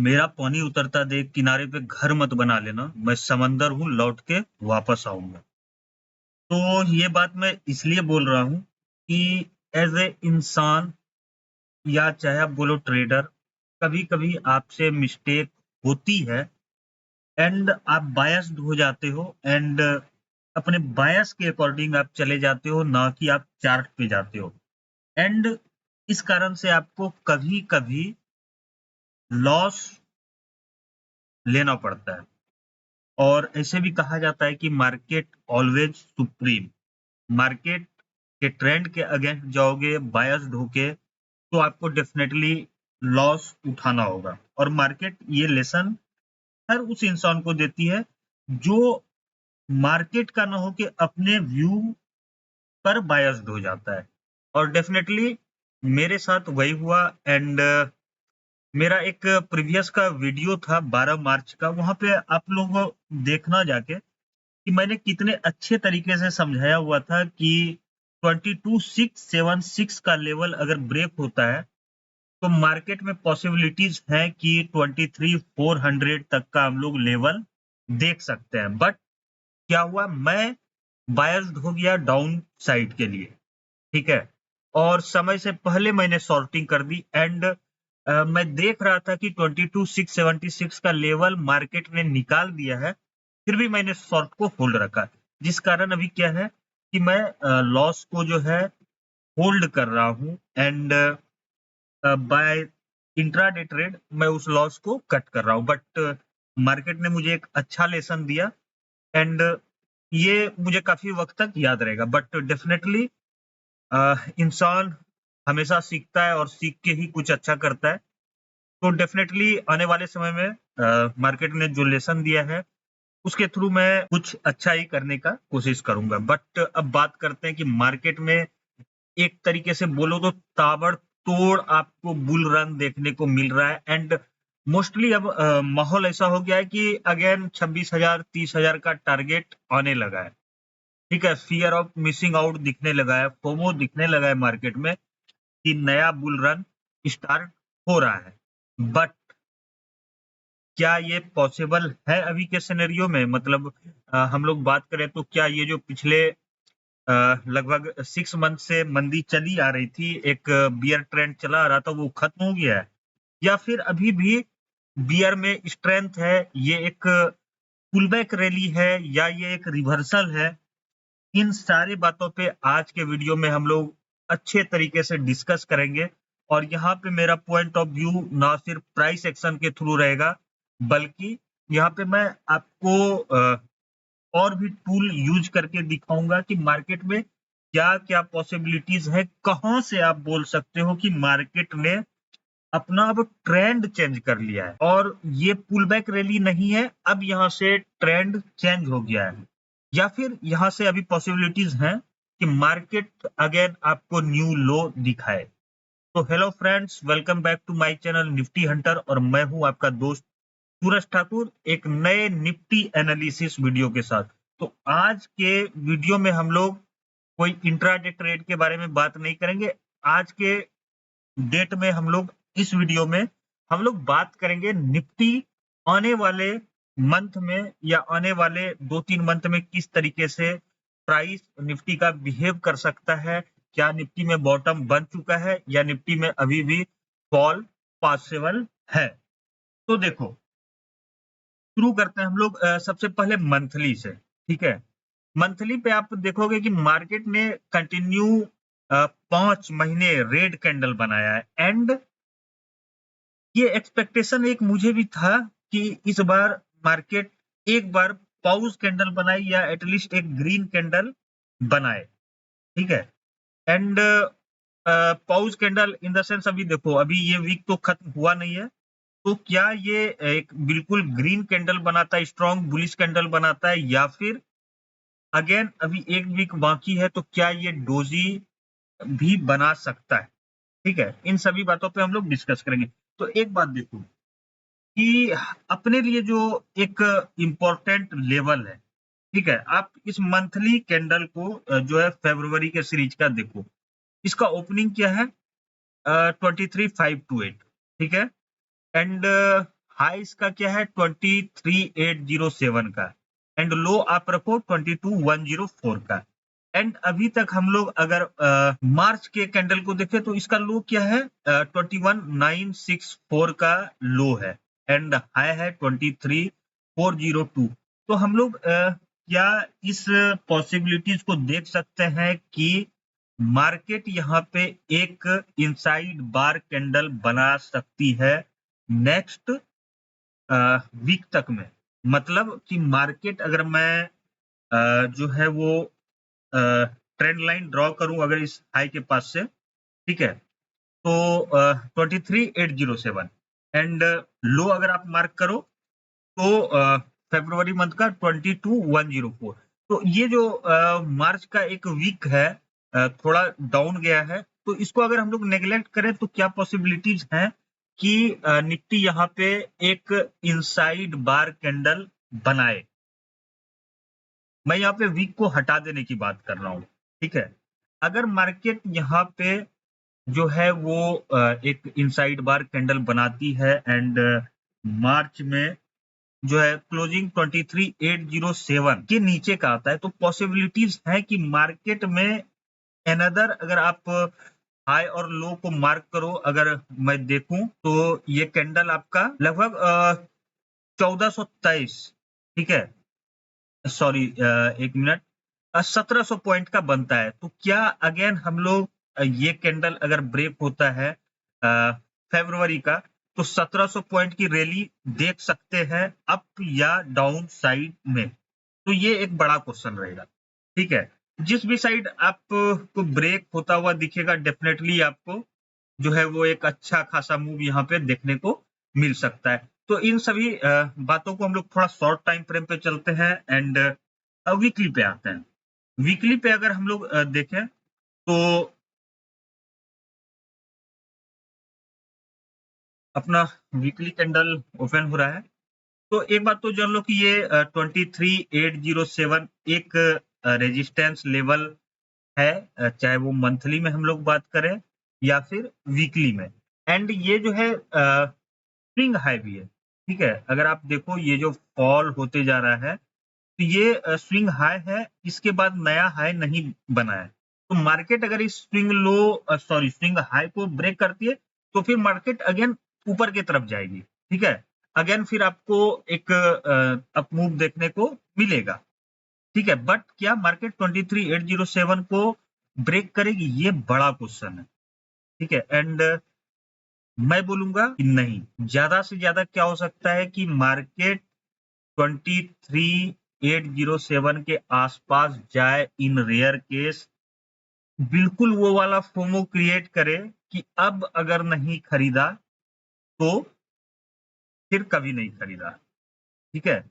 मेरा पानी उतरता देख किनारे पे घर मत बना लेना, मैं समंदर हूँ लौट के वापस आऊँगा। तो ये बात मैं इसलिए बोल रहा हूँ कि एज़ ए इंसान या चाहे आप बोलो ट्रेडर, कभी-कभी आपसे मिस्टेक होती है एंड आप बायस्ड हो जाते हो एंड अपने बायस के अकॉर्डिंग आप चले जाते हो, ना कि आप चार्ट पे जाते हो। एंड इस कारण से आपको कभी-कभी लॉस लेना पड़ता है। और ऐसे भी कहा जाता है कि मार्केट ऑलवेज सुप्रीम। मार्केट के ट्रेंड के अगेंस्ट जाओगे बायस्ड होके तो आपको डेफिनेटली लॉस उठाना होगा। और मार्केट ये लेसन हर उस इंसान को देती है जो मार्केट का ना हो के अपने व्यू पर बायस्ड हो जाता है। और डेफिनेटली मेरे साथ वही हुआ एंड मेरा एक प्रीवियस का वीडियो था 12 मार्च का, वहाँ पे आप लोग देखना जाके कि मैंने कितने अच्छे तरीके से समझाया हुआ था कि 22,676 का लेवल अगर ब्रेक होता है, तो मार्केट में पॉसिबिलिटीज़ हैं कि 23,400 तक का हम लोग लेवल देख सकते हैं। बट क्या हुआ, मैं बायस्ड हो गया डाउन साइड के लिए, ठीक है? और समय से पहले मैंने शॉर्टिंग कर दी एंड मैं देख रहा था कि 22,676 का लेवल मार्केट ने निकाल दिया है, फिर भी मैंने शॉर्ट को होल्ड रखा। जिस कारण अभी क्या है कि मैं लॉस को जो है होल्ड कर रहा हूँ एंड बाय इंट्राडे ट्रेड मैं उस लॉस को कट कर रहा हूँ। बट मार्केट ने मुझे एक अच्छा लेसन दिया एंड ये मुझे काफ़ी वक़्त तक याद रहेगा। बट डेफ़िनेटली इंसान हमेशा सीखता है और सीख के ही कुछ अच्छा करता है। तो डेफ़िनेटली आने वाले समय में मार्केट ने जो लेसन दिया है, उसके थ्रू मैं कुछ अच्छा ही करने का कोशिश करूँगा। बट अब बात करते हैं कि मार्केट में एक तरीके से बोलो तो ताबड़तोड़ आपको बुल रन देखने को मिल रहा है एंड मोस्टली अब माहौल ऐसा हो गया है कि अगेन 26,000 30,000 का टारगेट आने लगा है। ठीक है? फ़ियर ऑफ मिसिंग आउट दिखने लगा है, फोमो दिखने लगा है मार्केट में कि नया बुल रन स्टार्ट हो रहा है। बट क्या ये पॉसिबल है अभी के सिनेरियो में? मतलब हम लोग बात करें तो क्या ये जो पिछले लगभग 6 मंथ से मंदी चली आ रही थी, एक बियर ट्रेंड चला आ रहा था, वो खत्म हो गया है? या फिर अभी भी बियर में स्ट्रेंथ है, ये एक पुलबैक रैली है या ये एक रिवर्सल है? इन सारी बातों पे आज के वीडियो में हम लोग अच्छे तरीके से डिस्कस करेंगे और यहाँ पे मेरा पॉइंट ऑफ व्यू ना सिर्फ प्राइस एक्शन के थ्रू रहेगा, बल्कि यहाँ पे मैं आपको और भी टूल यूज़ करके दिखाऊँगा कि मार्केट में क्या-क्या पॉसिबिलिटीज़ है, कहाँ से आप बोल सकते हो कि मार्केट ने अपना अब ट्रेंड चेंज कर लिया है और ये पुल बैक रैली नहीं है, अब यहाँ से ट्रेंड चेंज हो गया है। या फिर यहाँ से अभी पॉसिबिलिटीज़ हैं कि मार्केट अगेन आपको न्यू लो दिखाए। तो hello friends, welcome back to my channel Nifty Hunter और मैं हूँ आपका दोस्त सूरज ठाकुर एक नए निफ्टी एनालिसिस वीडियो के साथ। तो आज के वीडियो में हम लोग कोई इंट्राडे ट्रेड के बारे में बात नहीं करेंगे। आज के डेट में हम लोग इस वीडियो में हम लोग बात करेंगे निफ्टी आने वाले मंथ में या आने वाले 2-3 मंथ में किस तरीके से प्राइस निफ्टी का बिहेव कर सकता है। क्या निफ्टी में बॉटम बन चुका है या निफ्टी में अभी भी फॉल पॉसिबल है? तो देखो, शुरू करते हैं हम लोग सबसे पहले मंथली से, ठीक है? मंथली पे आप देखोगे कि मार्केट ने कंटिन्यू 5 महीने रेड कैंडल बनाया है एंड ये एक्सपेक्टेशन एक मुझे भी था कि इस बार मार्केट एक बार पॉज़ कैंडल बनाए या एटलीस्ट एक ग्रीन कैंडल बनाए, ठीक है? And pause candle in the sense अभी देखो, अभी ये वीक तो खत्म हुआ नहीं है, तो क्या ये एक बिल्कुल ग्रीन कैंडल बनाता है, स्ट्रॉन्ग बुलिश कैंडल बनाता है या फिर अगेन अभी 1 वीक बाकी है तो क्या ये डोजी भी बना सकता है? ठीक है? इन सभी बातों पे हम लोग डिस्कस करेंगे। तो एक बात देखो कि अपने लिए जो एक इम्पोर्टेंट लेवल है, ठीक है? आप इस मंथली कैंडल को जो है फ़रवरी के सीरीज़ का देखो। इसका ओपनिंग क्या है? 23,528 ठीक है? एंड हाई इसका क्या है 23,807 का एंड लो आप रखो 22,104 का। एंड अभी तक हम लोग अगर मार्च के कैंडल को देखें तो इसका लो क्या है 21,964 का लो है एंड हाई है 23,402। तो हम लोग क्या इस पॉसिबिलिटीज को देख सकते हैं कि मार्केट यहाँ पे एक इनसाइड बार कैंडल बना सकती है नेक्स्ट वीक तक में। मतलब कि मार्केट अगर मैं जो है वो ट्रेंड लाइन ड्रॉ करूं अगर इस हाई के पास से, ठीक है, तो 23,807 एंड लो अगर आप मार्क करो तो फरवरी मंथ का 22,104। तो ये जो मार्च का एक वीक है थोड़ा डाउन गया है, तो इसको अगर हम लोग नेग्लेक्ट करें तो क्या पॉसिबिलिटीज हैं कि निफ्टी यहाँ पे एक इनसाइड बार कैंडल बनाए। मैं यहाँ पे वीक को हटा देने की बात कर रहा हूँ, ठीक है। अगर मार्केट यहाँ पे जो है वो एक इनसाइड बार कैंडल बनाती है एंड मार्च में जो है क्लोजिंग 23,807 के नीचे का आता है, तो पॉसिबिलिटीज है कि मार्केट में अनदर, अगर आप हाई और लो को मार्क करो, अगर मैं देखूं तो ये कैंडल आपका लगभग 1423, ठीक है, सॉरी एक मिनट, 1700 पॉइंट का बनता है। तो क्या अगेन हम लोग ये कैंडल अगर ब्रेक होता है फरवरी का, तो 1700 पॉइंट की रैली देख सकते हैं अप या डाउन साइड में। तो ये एक बड़ा क्वेश्चन रहेगा, ठीक है। जिस भी साइड आपको ब्रेक होता हुआ दिखेगा, डेफिनेटली आपको जो है वो एक अच्छा खासा मूव यहाँ पे देखने को मिल सकता है। तो इन सभी बातों को हम लोग थोड़ा शॉर्ट टाइम फ्रेम पे चलते हैं एंड वीकली पे आते हैं। वीकली पे अगर हम लोग देखें तो अपना वीकली कैंडल ओपन हो रहा है, तो एक बात तो जान लो कि ये 23,807 एक रेजिस्टेंस लेवल है, चाहे वो मंथली में हम लोग बात करें या फिर वीकली में। एंड ये जो है स्विंग हाई भी है, ठीक है। अगर आप देखो ये जो फॉल होते जा रहा है, तो ये स्विंग हाई है, इसके बाद नया हाई नहीं बना है। तो मार्केट अगर इस स्विंग हाई को ब्रेक करती है तो फिर मार्केट अगेन ऊपर की तरफ जाएगी, ठीक है। अगेन फिर आपको एक अप मूव देखने को मिलेगा, ठीक है। बट क्या मार्केट 23,807 को ब्रेक करेगी, ये बड़ा क्वेश्चन है, ठीक है। एंड मैं बोलूंगा कि नहीं, ज्यादा से ज्यादा क्या हो सकता है कि मार्केट 23,807 के आसपास जाए, इन रेयर केस बिल्कुल वो वाला फोमो क्रिएट करे कि अब अगर नहीं खरीदा तो फिर कभी नहीं खरीदा, ठीक है।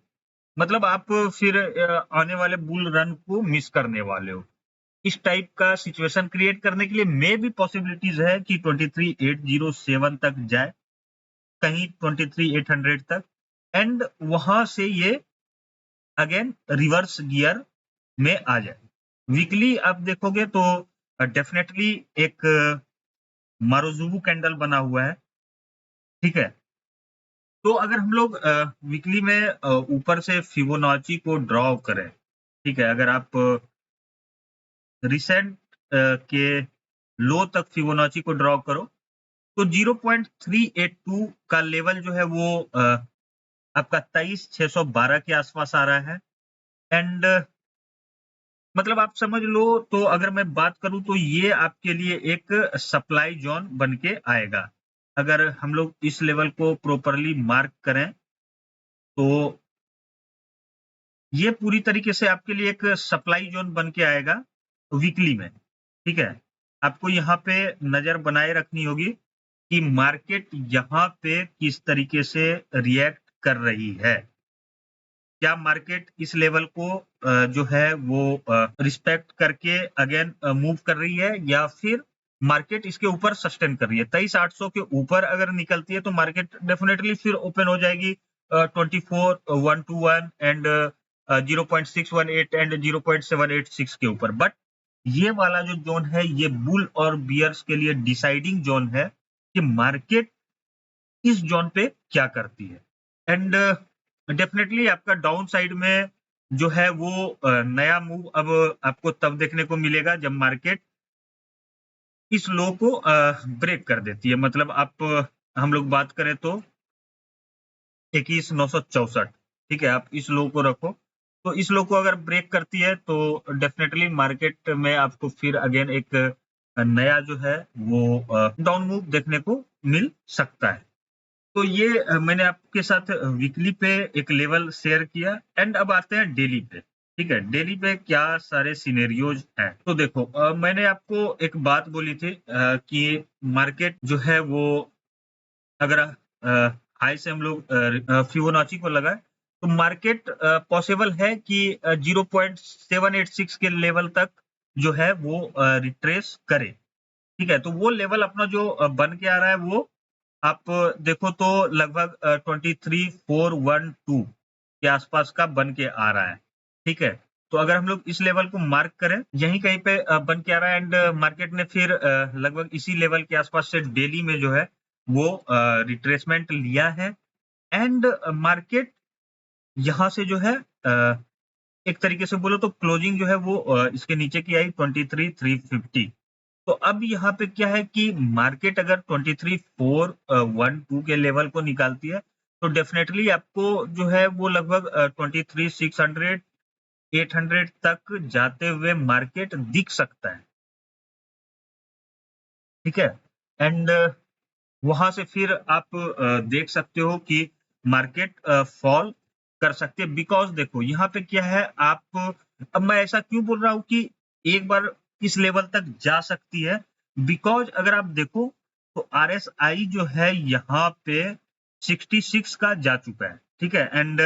मतलब आप फिर आने वाले बुल रन को मिस करने वाले हो। इस टाइप का सिचुएशन क्रिएट करने के लिए मे भी पॉसिबिलिटीज है कि 23,807 तक जाए, कहीं 23,800 तक, एंड वहां से ये अगेन रिवर्स गियर में आ जाए। वीकली आप देखोगे तो डेफिनेटली एक मारुजुबु कैंडल बना हुआ है, ठीक है। तो अगर हम लोग वीकली में ऊपर से फिबोनाची को ड्रॉ करें, ठीक है, अगर आप रिसेंट के लो तक फिबोनाची को ड्रॉ करो तो 0.382 का लेवल जो है वो आपका 23,612 के आसपास आ रहा है। एंड मतलब आप समझ लो, तो अगर मैं बात करूं तो ये आपके लिए एक सप्लाई जोन बन के आएगा। अगर हम लोग इस लेवल को प्रॉपरली मार्क करें तो ये पूरी तरीके से आपके लिए एक सप्लाई जोन बन के आएगा वीकली में, ठीक है। आपको यहाँ पे नजर बनाए रखनी होगी कि मार्केट यहाँ पे किस तरीके से रिएक्ट कर रही है। क्या मार्केट इस लेवल को जो है वो रिस्पेक्ट करके अगेन मूव कर रही है, या फिर मार्केट इसके ऊपर सस्टेन कर रही है। 23,800 के ऊपर अगर निकलती है तो मार्केट डेफिनेटली फिर ओपन हो जाएगी 24,121 एंड 0.618 एंड 0.786 के ऊपर। बट ये वाला जो जोन है ये बुल और बियर्स के लिए डिसाइडिंग जोन है कि मार्केट इस जोन पे क्या करती है। एंड डेफिनेटली आपका डाउन साइड में जो है वो नया मूव अब आपको तब देखने को मिलेगा जब मार्केट इस लो को ब्रेक कर देती है। मतलब आप हम लोग बात करें तो 21,964, ठीक है, आप इस लो को रखो, तो इस लो को अगर ब्रेक करती है तो डेफिनेटली मार्केट में आपको फिर अगेन एक नया जो है वो डाउन मूव देखने को मिल सकता है। तो ये मैंने आपके साथ वीकली पे एक लेवल शेयर किया एंड अब आते हैं डेली पे। ठीक है, डेली पे क्या सारे सिनेरियोज हैं। तो देखो मैंने आपको एक बात बोली थी कि मार्केट जो है वो अगर हाई से हम लोग फिबोनाची को लगाए तो मार्केट पॉसिबल है कि 0.786 के लेवल तक जो है वो रिट्रेस करे। ठीक है, तो वो लेवल अपना जो बन के आ रहा है वो आप देखो तो लगभग 23,412 के आसपास का बन के आ रहा है। ठीक है, तो अगर हम लोग इस लेवल को मार्क करें, यहीं कहीं पे बन के आ रहा है एंड मार्केट ने फिर लगभग इसी लेवल के आसपास से डेली में जो है वो रिट्रेसमेंट लिया है एंड मार्केट यहाँ से जो है एक तरीके से बोलो तो क्लोजिंग जो है वो इसके नीचे की आई 23,350। तो अब यहाँ पे क्या है कि मार्केट अगर 23,412 के लेवल को निकालती है तो डेफिनेटली आपको जो है वो लगभग 23,600 800 तक जाते हुए मार्केट दिख सकता है। ठीक है, एंड वहां से फिर आप देख सकते हो कि मार्केट फॉल कर सकते हैं बिकॉज देखो यहाँ पे क्या है आप अब मैं ऐसा क्यों बोल रहा हूँ कि एक बार इस लेवल तक जा सकती है बिकॉज अगर आप देखो तो RSI जो है यहाँ पे 66 का जा चुका है। ठीक है, एंड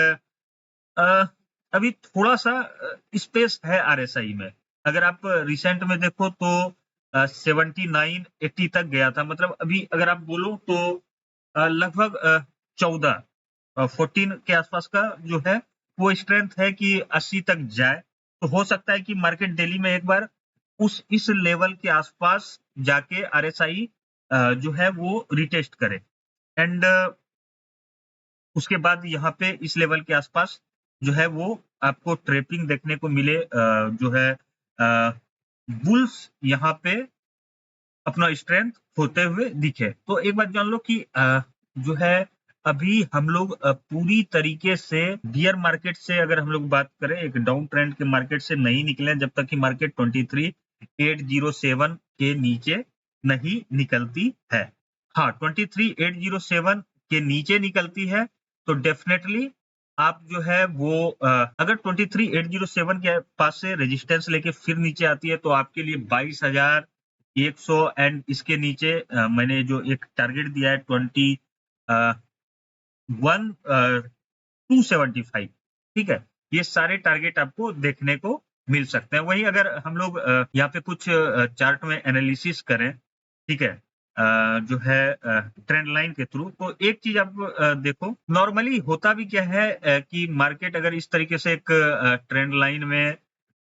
अभी थोड़ा सा स्पेस है RSI में। अगर आप रिसेंट में देखो तो 79 80 तक गया था। मतलब अभी अगर आप बोलो तो लगभग 14 14 के आसपास का जो है वो स्ट्रेंथ है कि 80 तक जाए। तो हो सकता है कि मार्केट डेली में एक बार उस इस लेवल के आसपास जाके RSI जो है वो रिटेस्ट करे एंड उसके बाद यहाँ पे इस लेवल के आसपास जो है वो आपको ट्रेपिंग देखने को मिले जो है बुल्स यहाँ पे अपना स्ट्रेंथ होते हुए दिखे। तो एक बात जान लो कि जो है अभी हम लोग पूरी तरीके से बियर मार्केट से अगर हम लोग बात करें एक डाउन ट्रेंड के मार्केट से नहीं निकले जब तक कि मार्केट 23,807 के नीचे नहीं निकलती है। हाँ, 23,807 के नीचे निकलती है तो डेफिनेटली आप जो है वो अगर 23,807 के पास से रेजिस्टेंस लेके फिर नीचे आती है तो आपके लिए 22,100 एंड इसके नीचे मैंने जो एक टारगेट दिया है 275, ठीक है, ये सारे टारगेट आपको देखने को मिल सकते हैं। वहीं अगर हम लोग यहाँ पे कुछ चार्ट में एनालिसिस करें, ठीक है, जो है ट्रेंड लाइन के थ्रू, तो एक चीज आप देखो नॉर्मली होता भी क्या है कि मार्केट अगर इस तरीके से एक ट्रेंड लाइन में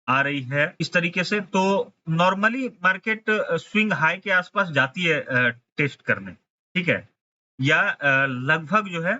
आ रही है इस तरीके से तो नॉर्मली मार्केट स्विंग हाई के आसपास जाती है टेस्ट करने। ठीक है, या लगभग जो है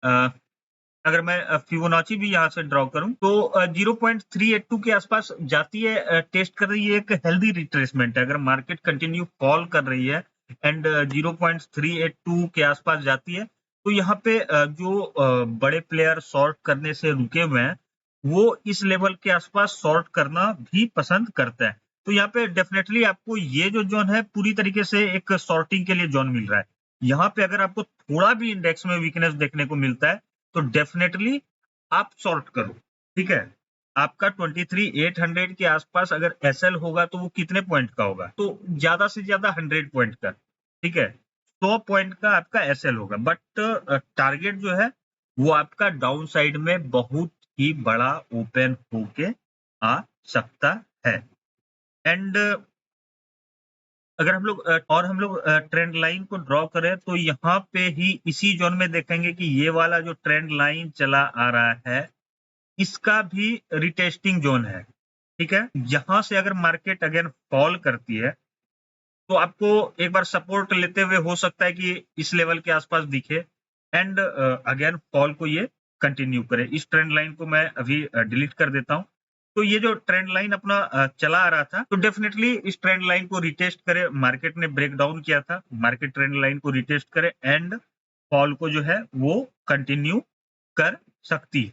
अगर मैं फिबोनाची भी यहाँ से ड्रॉ करूं तो 0.382 के आसपास जाती है टेस्ट कर रही है। एक हेल्दी रिट्रेसमेंट है। अगर मार्केट कंटिन्यू फॉल कर रही है एंड 0.382 के आसपास जाती है तो यहाँ पे जो बड़े प्लेयर शॉर्ट करने से रुके हुए हैं वो इस लेवल के आसपास शॉर्ट करना भी पसंद करते हैं। तो यहाँ पे डेफिनेटली आपको ये जो जोन है पूरी तरीके से एक शॉर्टिंग के लिए जोन मिल रहा है। यहाँ पे अगर आपको थोड़ा भी इंडेक्स में वीकनेस देखने को मिलता है तो डेफिनेटली आप शॉर्ट करो। ठीक है, आपका 23,800 के आसपास अगर एसएल होगा तो वो कितने पॉइंट का होगा? तो ज्यादा से ज्यादा 100 पॉइंट का। ठीक है, 100 पॉइंट का आपका एसएल होगा बट टारगेट जो है वो आपका डाउन साइड में बहुत ही बड़ा ओपन होके आ सकता है एंड अगर हम लोग और हम लोग ट्रेंड लाइन को ड्रॉ करें तो यहाँ पे ही इसी जोन में देखेंगे कि ये वाला जो ट्रेंड लाइन चला आ रहा है इसका भी रिटेस्टिंग जोन है। ठीक है, यहाँ से अगर मार्केट अगेन फॉल करती है तो आपको एक बार सपोर्ट लेते हुए हो सकता है कि इस लेवल के आसपास दिखे एंड अगेन फॉल को ये कंटिन्यू करे। इस ट्रेंड लाइन को मैं अभी डिलीट कर देता हूँ। तो ये जो ट्रेंड लाइन अपना चला आ रहा था, तो डेफिनेटली इस ट्रेंड लाइन को रिटेस्ट करे। मार्केट ने ब्रेक डाउन किया था, मार्केट ट्रेंड लाइन को रिटेस्ट करे एंड फॉल को जो है वो कंटिन्यू कर सकती है।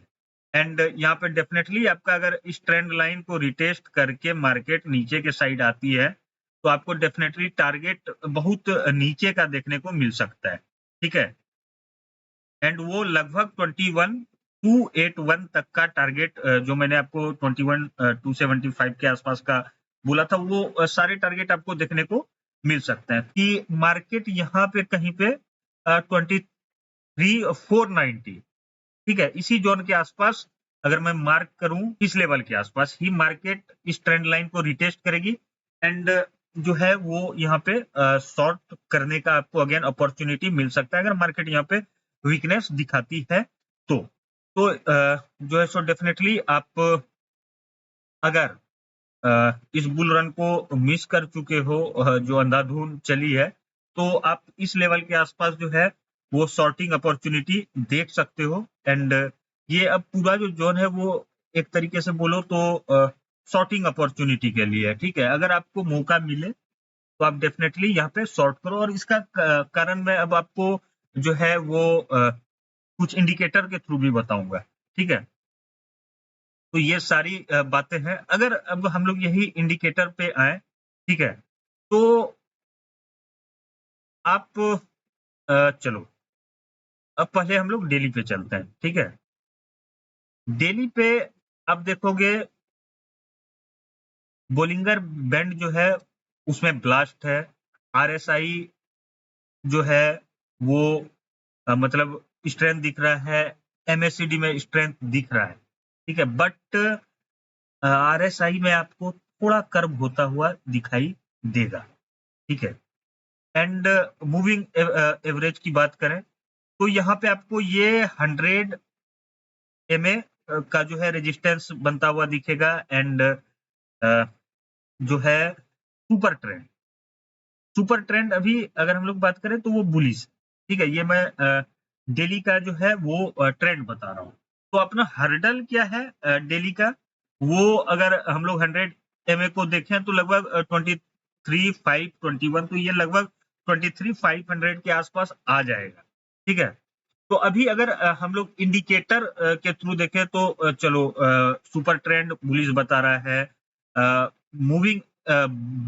एंड यहाँ पे डेफिनेटली आपका अगर इस ट्रेंड लाइन को रिटेस्ट करके मार्केट नीचे के साइड आती है, तो आपको डेफिनेटली टारगेट बहुत नीचे का देखने को मिल सकता है, ठीक है। एंड वो लगभग 21281 तक का टारगेट जो मैंने आपको 21275 के आसपास का बोला था, वो सारे टारगेट आपको देखने को मिल सकते हैं कि मार्केट यहाँ पे कहीं पे 23490, ठीक है, इसी जोन के आसपास अगर मैं मार्क करूं, इस लेवल के आसपास ही मार्केट इस ट्रेंड लाइन को रिटेस्ट करेगी एंड जो है वो यहाँ पे शॉर्ट करने का आपको अगेन अपॉर्चुनिटी मिल सकता है अगर मार्केट यहाँ पे वीकनेस दिखाती है तो। जो है सो डेफिनेटली आप अगर इस बुल रन को मिस कर चुके हो, जो अंधाधुंध चली है, तो आप इस लेवल के आसपास जो है वो शॉर्टिंग अपॉर्चुनिटी देख सकते हो। एंड ये अब पूरा जो जोन है वो एक तरीके से बोलो तो शॉर्टिंग अपॉर्चुनिटी के लिए है, ठीक है। अगर आपको मौका मिले तो आप डेफिनेटली यहाँ पे शॉर्ट करो। और इसका कारण मैं अब आपको जो है वो कुछ इंडिकेटर के थ्रू भी बताऊंगा, ठीक है। तो ये सारी बातें हैं। अगर अब हम लोग यही इंडिकेटर पे आए, ठीक है, तो आप चलो अब पहले हम लोग डेली पे चलते हैं, ठीक है। डेली पे आप देखोगे बोलिंगर बैंड जो है उसमें ब्लास्ट है, आरएसआई जो है वो मतलब स्ट्रेंथ दिख रहा है, एमएससीडी में स्ट्रेंथ दिख रहा है, ठीक है। बट आरएसआई में आपको थोड़ा कर्व होता हुआ दिखाई देगा, ठीक है। एंड मूविंग एवरेज की बात करें तो यहाँ पे आपको ये 100 एमए का जो है रेजिस्टेंस बनता हुआ दिखेगा। एंड जो है सुपर ट्रेंड अभी अगर हम लोग बात करें तो वो बुलिश, ठीक है। ये मैं डेली का जो है वो ट्रेंड बता रहा हूँ। तो अपना हर्डल क्या है डेली का, वो अगर हम लोग 100 एमए को देखें तो लगभग 23,521, तो ये लगभग 23,500 के आसपास आ जाएगा, ठीक है। तो अभी अगर हम लोग इंडिकेटर के थ्रू देखें तो चलो सुपर ट्रेंड बुलिश बता रहा है, मूविंग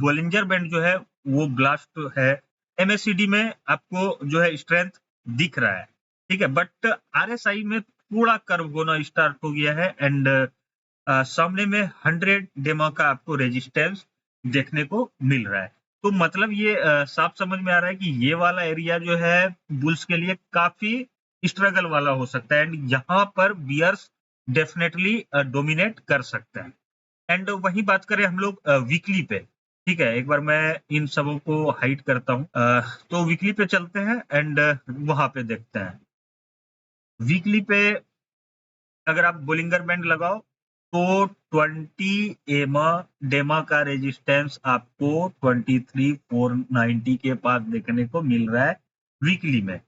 बोलिंजर बैंड जो है वो ब्लास्ट है, एमएससीडी में आपको जो है स्ट्रेंथ दिख रहा है, ठीक है। बट आरएसआई में थोड़ा कर्व होना स्टार्ट हो गया है एंड सामने में 100 डेमा का आपको रेजिस्टेंस देखने को मिल रहा है। तो मतलब ये साफ समझ में आ रहा है कि ये वाला एरिया जो है बुल्स के लिए काफी स्ट्रगल वाला हो सकता है एंड यहाँ पर बियर्स डेफिनेटली डोमिनेट कर सकते हैं। एंड वही बात करें हम लोग वीकली पे, ठीक है। एक बार मैं इन सबों को हाइड करता हूँ, तो वीकली पे चलते हैं एंड वहां पे देखते हैं। वीकली पे अगर आप बोलिंगर बैंड लगाओ तो 20 एमा डेमा का रेजिस्टेंस आपको 23,490 के पास देखने को मिल रहा है वीकली में।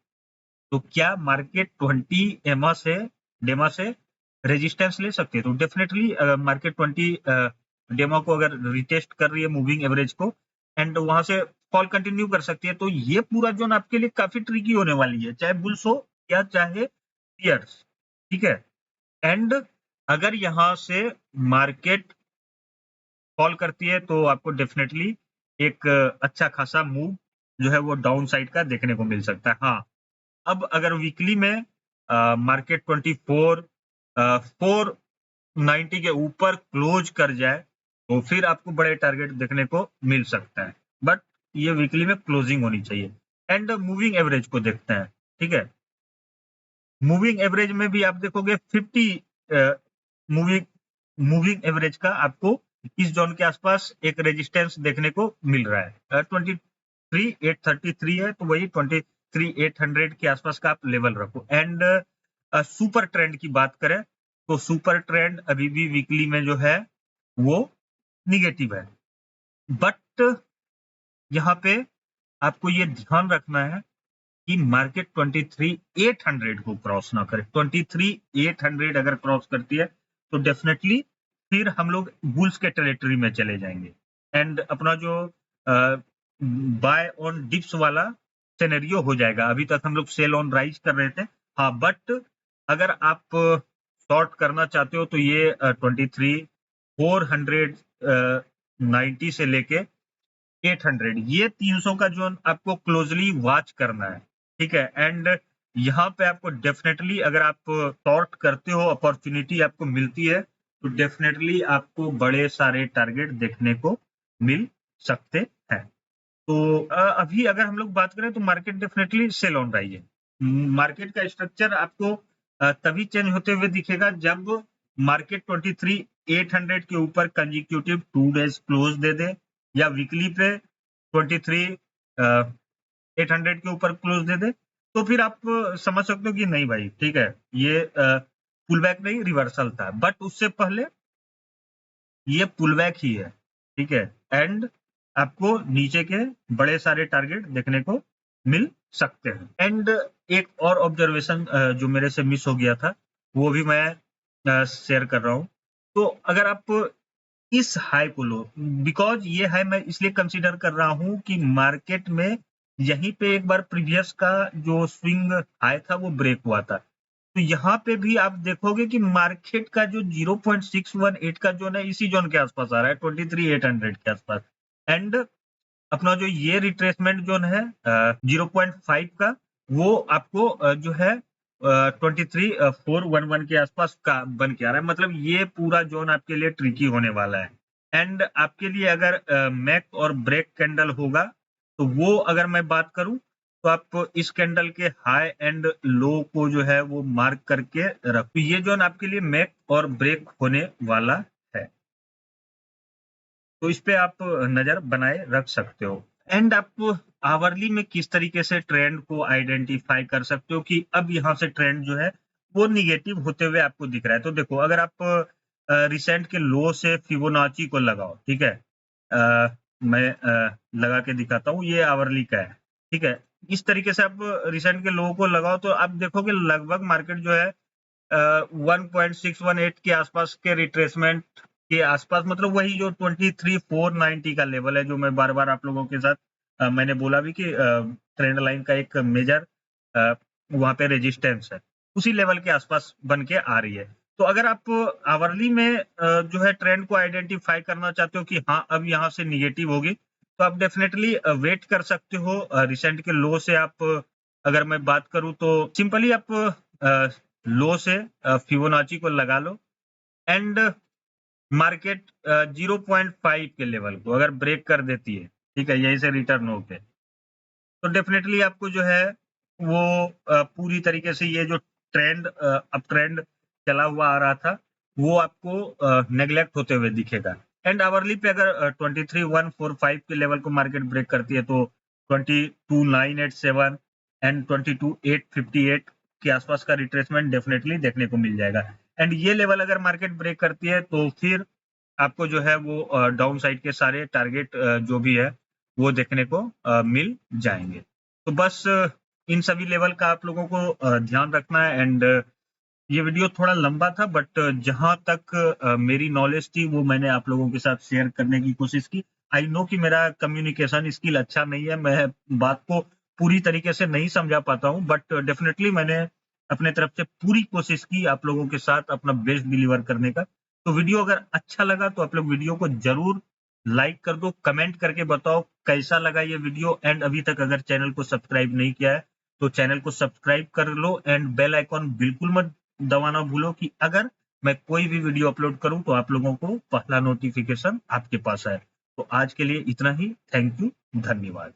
तो क्या मार्केट 20 एमा से डेमा से रेजिस्टेंस ले सकती है? तो डेफिनेटली मार्केट 20 डेमा को अगर रिटेस्ट कर रही है मूविंग एवरेज को एंड वहां से फॉल कंटिन्यू कर सकती है, तो ये पूरा जोन आपके लिए काफी ट्रिकी होने वाली है, चाहे बुल्स हो या चाहे बियर्स, ठीक है। एंड अगर यहाँ से मार्केट फॉल करती है तो आपको डेफिनेटली एक अच्छा खासा मूव जो है वो डाउन साइड का देखने को मिल सकता है। हाँ, अब अगर वीकली में मार्केट 490 के ऊपर क्लोज कर जाए तो फिर आपको बड़े टारगेट देखने को मिल सकता है, बट ये वीकली में क्लोजिंग होनी चाहिए। एंड मूविंग एवरेज को देखते हैं, ठीक है। मूविंग एवरेज में भी आप देखोगे 50 मूविंग मूविंग एवरेज का आपको इस जोन के आसपास एक रेजिस्टेंस देखने को मिल रहा है। 23,833 है, तो वही 23,800 के आसपास का आप लेवल रखो। एंड सुपर ट्रेंड की बात करें तो सुपर ट्रेंड अभी भी वीकली में जो है वो निगेटिव है। बट यहाँ पे आपको ये ध्यान रखना है कि मार्केट 23,800 को क्रॉस ना करे। 23,800 अगर क्रॉस करती है तो डेफिनेटली फिर हम लोग बुल्स के टेरिटरी में चले जाएंगे एंड अपना जो बाय ऑन डिप्स वाला सिनेरियो हो जाएगा। अभी तक हम लोग सेल ऑन राइज कर रहे थे, हाँ, बट अगर आप शॉर्ट करना चाहते हो तो ये 23,490 से लेके 800 ये 300 का जोन आपको क्लोजली वॉच करना है, ठीक है। एंड यहाँ पे आपको डेफिनेटली अगर आप शॉर्ट करते हो, अपॉर्चुनिटी आपको मिलती है तो डेफिनेटली आपको बड़े सारे टारगेट देखने को मिल सकते हैं। तो अभी अगर हम लोग बात करें तो मार्केट डेफिनेटली सेल ऑन रही है। मार्केट का स्ट्रक्चर आपको तभी चेंज होते हुए दिखेगा जब मार्केट 23,800 के ऊपर कंजिक्यूटिव 2 डेज क्लोज दे दे या वीकली पे 23,800 के ऊपर क्लोज दे दे, तो फिर आप समझ सकते हो कि नहीं भाई ठीक है, ये पुल बैक नहीं रिवर्सल था, बट उससे पहले ये पुल बैक ही है, ठीक है। एंड आपको नीचे के बड़े सारे टारगेट देखने को मिल सकते हैं। एंड एक और ऑब्जर्वेशन जो मेरे से मिस हो गया था वो भी मैं शेयर कर रहा हूँ। तो अगर आप इस हाई को लो, बिकॉज ये हाई मैं इसलिए कंसीडर कर रहा हूँ कि मार्केट में यहीं पे एक बार प्रीवियस का जो स्विंग हाई था वो ब्रेक हुआ था। तो यहाँ पे भी आप देखोगे कि मार्केट का जो 0.618 का जोन है इसी जोन के आसपास आ रहा है, 23,800 के आसपास। एंड अपना जो ये रिट्रेसमेंट जोन है 0.5 का, वो आपको जो है 23,411 के आसपास का बन के आ रहा है। मतलब ये पूरा जोन आपके लिए ट्रिकी होने वाला है। एंड आपके लिए अगर मैक और ब्रेक कैंडल होगा तो वो अगर मैं बात करूं तो आप इस कैंडल के हाई एंड लो को जो है वो मार्क करके रखो। ये जोन आपके लिए मैक और ब्रेक होने वाला है, तो इस पे आप नजर बनाए रख सकते हो। एंड आप आवरली में किस तरीके से ट्रेंड को आइडेंटिफाई कर सकते हो कि अब यहाँ से ट्रेंड जो है वो निगेटिव होते हुए आपको दिख रहा है। तो देखो अगर आप रिसेंट के लो से फिबोनाची को लगाओ, ठीक है, मैं लगा के दिखाता हूँ, ये आवरली का है, ठीक है। इस तरीके से आप रिसेंट के लो को लगाओ तो आप देखोगे लगभग मार्केट जो है 1.618 के आसपास के रिट्रेसमेंट के आसपास, मतलब वही जो 23,490 का लेवल है जो मैं बार बार आप लोगों के साथ मैंने बोला भी कि ट्रेंड लाइन का एक मेजर वहां पे रेजिस्टेंस है, उसी लेवल के आसपास बन के आ रही है। तो अगर आप आवरली में जो है ट्रेंड को आइडेंटिफाई करना चाहते हो कि हाँ अब यहाँ से निगेटिव होगी, तो आप डेफिनेटली वेट कर सकते हो। रिसेंट के लो से आप अगर मैं बात करूं तो सिंपली आप लो से फिबोनाची को लगा लो एंड मार्केट 0.5 के लेवल को अगर ब्रेक कर देती है, ठीक है, यहीं से रिटर्न होके, तो डेफिनेटली आपको जो है वो पूरी तरीके से ये जो ट्रेंड अप ट्रेंड चला हुआ आ रहा था वो आपको नेग्लेक्ट होते हुए दिखेगा। एंड आवरली पे अगर 23,145 के लेवल को मार्केट ब्रेक करती है तो 22,987 एंड 22,858 के आसपास का रिट्रेसमेंट डेफिनेटली देखने को मिल जाएगा। एंड ये लेवल अगर मार्केट ब्रेक करती है तो फिर आपको जो है वो डाउन साइड के सारे टारगेट जो भी है वो देखने को मिल जाएंगे। तो बस इन सभी लेवल का आप लोगों को ध्यान रखना है। एंड ये वीडियो थोड़ा लंबा था बट जहां तक मेरी नॉलेज थी वो मैंने आप लोगों के साथ शेयर करने की कोशिश की। आई नो कि मेरा कम्युनिकेशन स्किल अच्छा नहीं है, मैं बात को पूरी तरीके से नहीं समझा पाता हूँ, बट डेफिनेटली मैंने अपने तरफ से पूरी कोशिश की आप लोगों के साथ अपना बेस्ट डिलीवर करने का। तो वीडियो अगर अच्छा लगा तो आप लोग वीडियो को जरूर लाइक कर दो, कमेंट करके बताओ कैसा लगा ये वीडियो। एंड अभी तक अगर चैनल को सब्सक्राइब नहीं किया है तो चैनल को सब्सक्राइब कर लो एंड बेल आइकॉन बिल्कुल मत दबाना भूलो कि अगर मैं कोई भी वीडियो अपलोड करूं तो आप लोगों को पहला नोटिफिकेशन आपके पास आए। तो आज के लिए इतना ही। थैंक यू, धन्यवाद।